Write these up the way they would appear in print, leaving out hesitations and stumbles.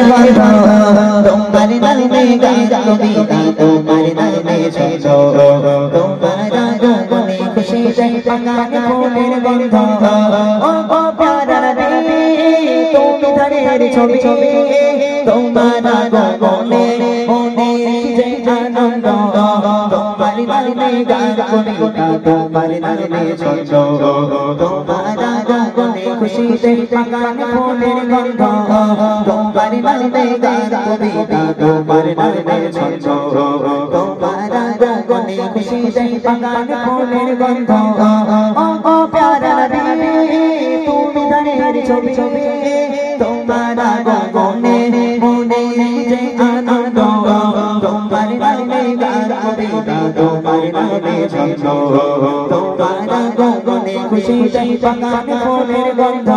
গন্ধ তোমার নামে গাই কবিতা তোমার নামে ছন্দ তোমার আগমনে খুশিতে বাগান ফুলের গন্ধ ও প্যারা নবী তুমি ধানের ছবি তোমার আগমনে মনে যে আনন্দ তোমার নামে গাই কবিতা তোমার নামে ছন্দ তোমার আগমনে খুশিতে বাগান ফুলের গন্ধ তোমার নামে গাই কবিতা তোমার নামে ছন্দ তোমার আগমনে খুশিতে বাগান ফুলের গন্ধ ও প্যারা নবী তুমি ধানের ছবি তোমার আগমনে মনে যে আনন্দ তোমার নামে গাই কবিতা তোমার নামে ছন্দ তোমার আগমনে খুশিতে বাগান ফুলের গন্ধ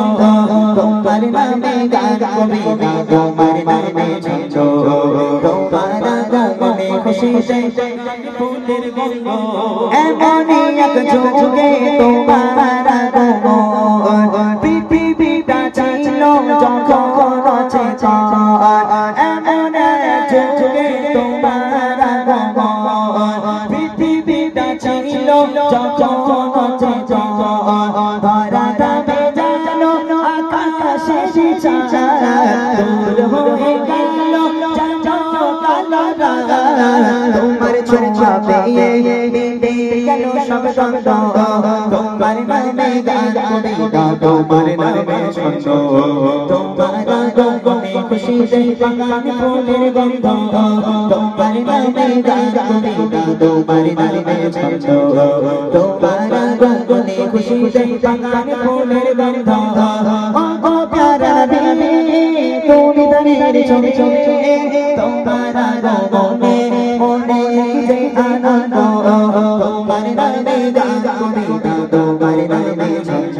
তোমার নামে গাই কবিতা তোমার নামে ছন্দ তোমার আগমনে খুশিতে বাগান ফুলের গন্ধ এমনই এক যুগে তোমার আগমন পৃথিবীটা ছিল যখন চেতন এমন এক যুগে তোমার আগমন পৃথিবীটা ছিল যখন চেতন ধরাটা বেজানো আকাশে চাঁদ দূর হয়ে গেল কালো তোমার ছোঁয়া পেয়ে গেল সব শব্দ তোমার নামে গাই কবিতা তোমার নামে ছন্দ তোমার আগমনে খুশিতে বাগান ফুলের গন্ধ তোমার নামে গাই কবিতা তোমার নামে ছন্দ তোমার আগমনে খুশিতে বাগান ফুলের গন্ধ ও প্যারা নবী তুমি ধানের ছবি তোমার আগমনে মনে যে আনন্দ তোমার নামে গাই কবিতা তোমার নামে ছন্দ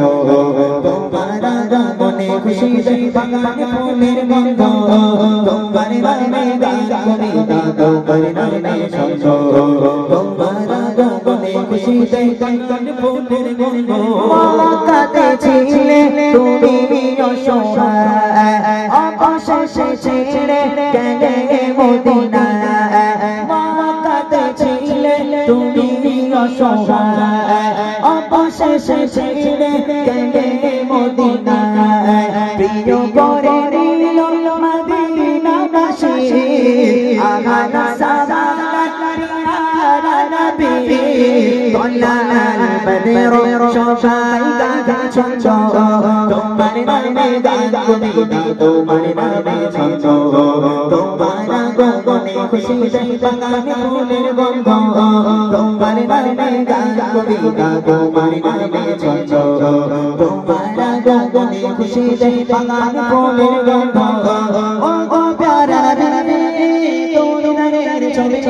তোমার আগমনে খুশিতে বাগান ফুলের গন্ধ তোমার নামে গাই কবিতা তোমার নামে ছন্দ তোমার আগমনে খুশিতে বাগান ফুলের গন্ধ মক্কাতে ছিলে তুমি অসহায় অবশেষে ছেড়ে গেলে মদিনায় মক্কাতে ছিলে তুমি অসহায় অবশেষে ছেড়ে গেলে মদিনায় প্রিয় করে নিল মদিনাবাসী আগানা সালাত প্রিয়া নবী তলাল বদর সবাই গাগা ছন্দ তোমার নামে গাই কবিতা তোমার নামে ছন্দ তোমার আগমনে খুশিতে বাগান ফুলের গন্ধ তোমার নামে গাই কবিতা তোমার নামে ছন্দ তোমার আগমনে খুশিতে বাগান ফুলের গন্ধ ও প্যারা নবী তুমি ধানের ছবি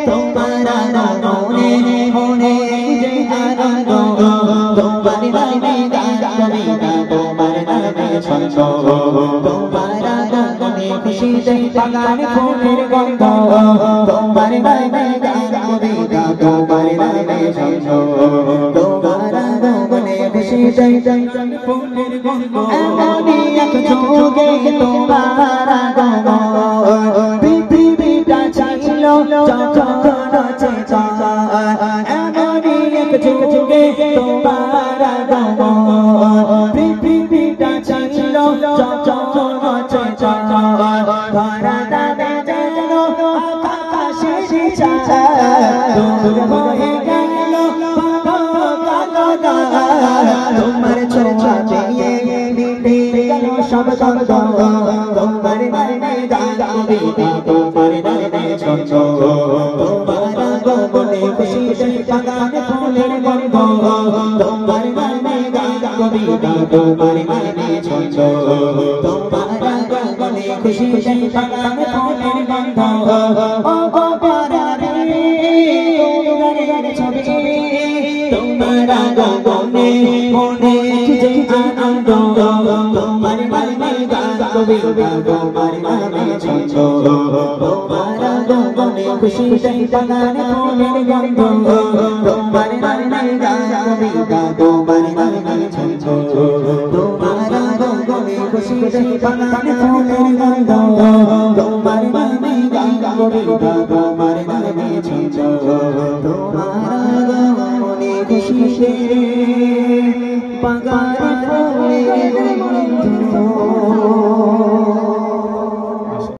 তোমার আগমনে মনে যে আনন্দ তোমার নামে গাই কবিতা তোমার নামে ছন্দ তোমার আগমনে খুশিতে বাগান ফুলের গন্ধ তোমার নামে গাই কবিতা তোমার নামে ছন্দ তোমার আগমনে খুশিতে বাগান ফুলের গন্ধ এমনই এক যুগে তোমার আগমন পৃথিবীটা ছিল যখন চেতন এমনই এক যুগে তোমার আগমন পৃথিবীটা ছিল যখন চেতন ধরাটা বেজানো আকাশে চাঁদ দূর হয়ে গেল কালো তোমার ছোঁয়া পেয়ে গেল সব শব্দ তোমার নামে গাই কবিতা তোমার নামে ছন্দ তোমার আগমনে খুশিতে বাগান ফুলের গন্ধ তোমার নামে গাই কবিতা তোমার নামে ছন্দ তোমার আগমনে খুশিতে বাগান ফুলের গন্ধ ও প্যারা নবী তুমি ধানের ছবি তোমার আগমনে মনে যে আনন্দ তোমার নামে গাই কবিতা তোমার নামে ছন্দ তোমার আগমনে খুশিতে বাগান ফুলের গন্ধ তোমার নামে গাই কবিতা তোমার নামে ছন্দ তোমার আগমনে খুশিতে বাগানে ফুলের গন্ধ তোমার নামে গান কবিতা তোমার নামে ছন্দ তোমার আগমনে খুশিতে বাগানে